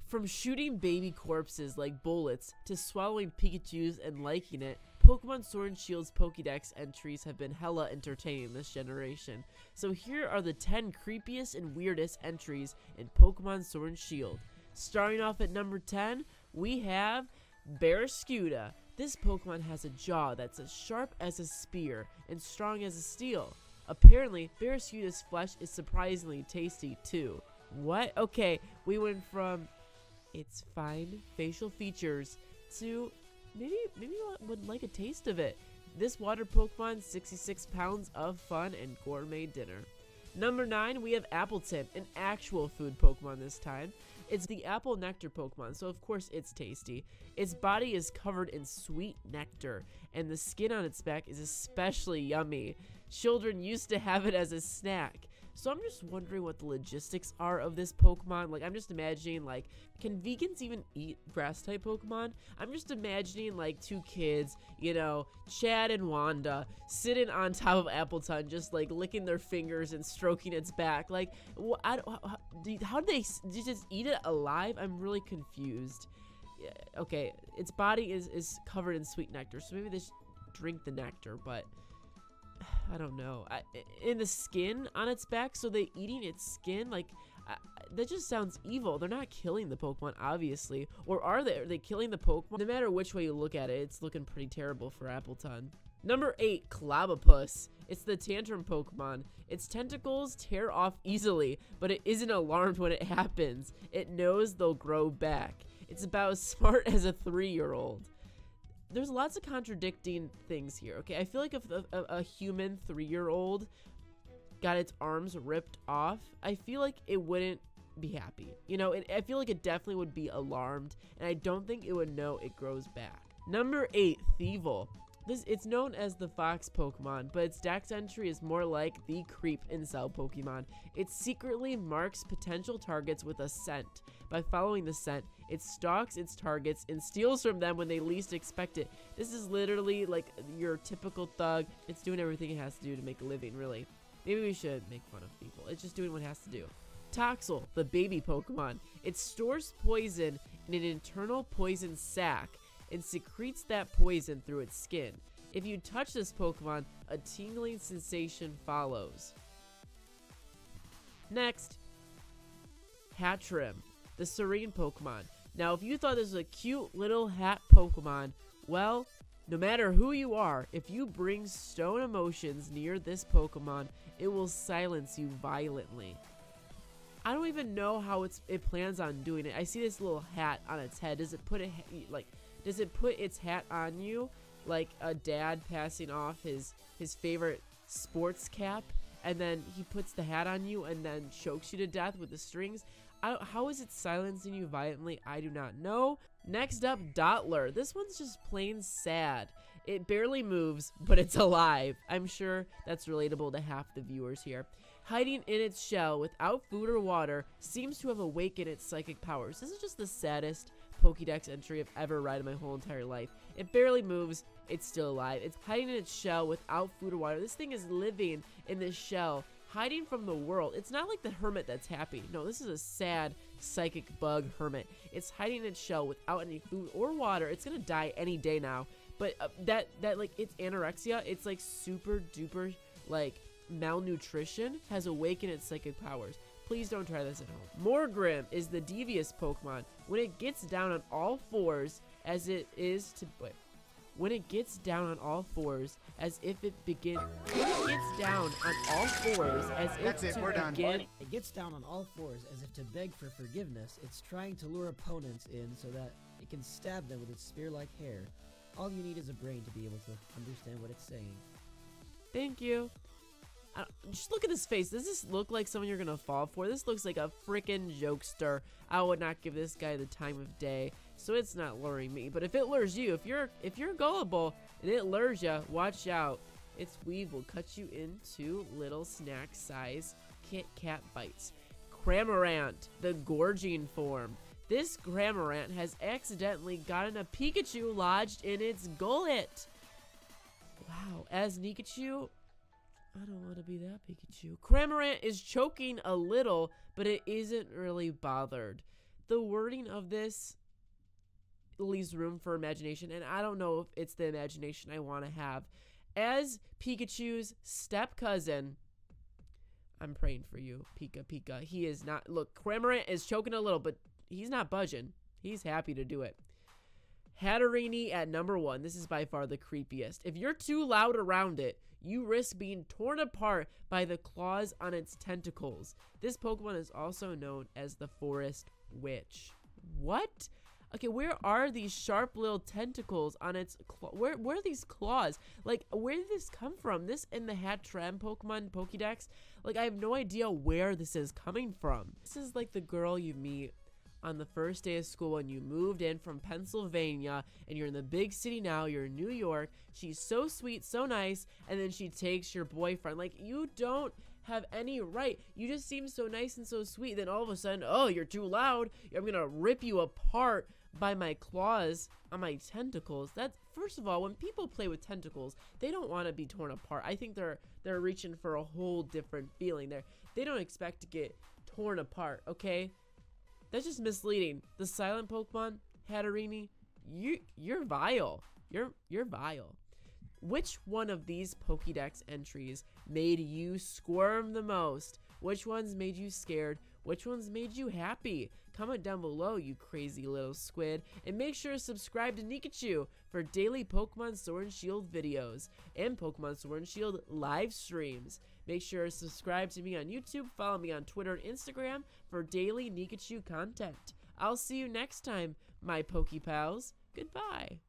From shooting baby corpses like bullets to swallowing Pikachus and liking it, Pokemon Sword and Shield's Pokedex entries have been hella entertaining this generation. So here are the 10 creepiest and weirdest entries in Pokemon Sword and Shield. Starting off at number 10, we have Barracuda. This Pokemon has a jaw that's as sharp as a spear and strong as a steel. Apparently, Barracuda's flesh is surprisingly tasty too. What? Okay, we went from its fine facial features to maybe would like a taste of it. This water Pokemon, 66 pounds of fun and gourmet dinner. Number 9, we have Appleton, an actual food Pokemon this time. It's the apple nectar Pokemon, so of course it's tasty. Its body is covered in sweet nectar, and the skin on its back is especially yummy. Children used to have it as a snack. So I'm just wondering what the logistics are of this Pokemon. Like, I'm just imagining, like, can vegans even eat grass-type Pokemon? I'm just imagining, like, two kids, you know, Chad and Wanda, sitting on top of Appleton, just, like, licking their fingers and stroking its back. Like, how do they just eat it alive? I'm really confused. Yeah, okay, its body is covered in sweet nectar, so maybe they just drink the nectar, but I don't know. In the skin on its back, so they eating its skin? Like, that just sounds evil. They're not killing the Pokemon, obviously. Or are they? Are they killing the Pokemon? No matter which way you look at it, it's looking pretty terrible for Appleton. Number 8, Clobopus. It's the tantrum Pokemon. Its tentacles tear off easily, but it isn't alarmed when it happens. It knows they'll grow back. It's about as smart as a 3-year-old. There's lots of contradicting things here, okay? I feel like if a human 3-year-old got its arms ripped off, I feel like it wouldn't be happy. You know, I feel like it definitely would be alarmed, and I don't think it would know it grows back. Number 8, Fievel. It's known as the fox Pokemon, but its dex entry is more like the creep incel Pokemon. It secretly marks potential targets with a scent. By following the scent, it stalks its targets and steals from them when they least expect it. This is literally like your typical thug. It's doing everything it has to do to make a living, really. Maybe we should make fun of people. It's just doing what it has to do. Taxol, the baby Pokemon. It stores poison in an internal poison sac and secretes that poison through its skin. If you touch this Pokemon, a tingling sensation follows. Next, Hatchrim, the serene Pokemon. Now, if you thought this was a cute little hat Pokemon, well, no matter who you are, if you bring stone emotions near this Pokemon, it will silence you violently. I don't even know how it plans on doing it. I see this little hat on its head. Does it put its hat on you like a dad passing off his favorite sports cap, and then he puts the hat on you and then chokes you to death with the strings? How is it silencing you violently? I do not know. Next up, Dottler. This one's just plain sad. It barely moves, but it's alive. I'm sure that's relatable to half the viewers here. Hiding in its shell without food or water, seems to have awakened its psychic powers. This is just the saddest Pokedex entry I've ever read in my whole entire life. It barely moves, it's still alive. It's hiding in its shell without food or water. This thing is living in this shell, hiding from the world. It's not like the hermit that's happy. No, this is a sad psychic bug hermit. It's hiding in its shell without any food or water. It's gonna die any day now. But that like, it's anorexia. It's like super duper like malnutrition has awakened its psychic powers. Please don't try this at home. Morgrim is the devious Pokemon. When it gets down on all fours as it is to when it gets down on all fours as if it begins it gets down on all fours as if to begin it gets down on all fours as if to beg for forgiveness. It's trying to lure opponents in so that it can stab them with its spear-like hair. All you need is a brain to be able to understand what it's saying. Thank you. Just look at his face. Does this look like someone you're gonna fall for? This looks like a freaking jokester. I would not give this guy the time of day, so it's not luring me. But if it lures you, if you're gullible and it lures you, watch out. Its weave will cut you into little snack size Kit Kat bites. Cramorant, the gorging form. This Cramorant has accidentally gotten a Pikachu lodged in its gullet. Wow, as Nikachu, I don't want to be that Pikachu. Cramorant is choking a little, but it isn't really bothered. the wording of this leaves room for imagination, and I don't know if it's the imagination I want to have. As Pikachu's step cousin, I'm praying for you, Pika. He is not, look, Cramorant is choking a little, but he's not budging. He's happy to do it. Hatterene at number 1. This is by far the creepiest. If you're too loud around it, you risk being torn apart by the claws on its tentacles. This Pokemon is also known as the Forest Witch. What? Okay, where are these sharp little tentacles on its where are these claws? Like, where did this come from? This in the Hattrem Pokemon Pokedex? Like, I have no idea where this is coming from. This is like the girl you meet on the first day of school when you moved in from Pennsylvania and you're in the big city now, you're in New York. She's so sweet, so nice, and then she takes your boyfriend. Like, you don't have any right. You just seem so nice and so sweet. Then all of a sudden, oh, you're too loud. I'm gonna rip you apart by my claws on my tentacles. That's, first of all, when people play with tentacles, they don't want to be torn apart. I think they're reaching for a whole different feeling there. They don't expect to get torn apart, okay? That's just misleading. The silent Pokemon, Hatterene, you're vile. You're vile. Which one of these Pokédex entries made you squirm the most? Which ones made you scared? Which ones made you happy? Comment down below, you crazy little squid. And make sure to subscribe to Nikachu for daily Pokemon Sword and Shield videos and Pokemon Sword and Shield live streams. Make sure to subscribe to me on YouTube, follow me on Twitter and Instagram for daily Nikachu content. I'll see you next time, my Pokepals. Goodbye.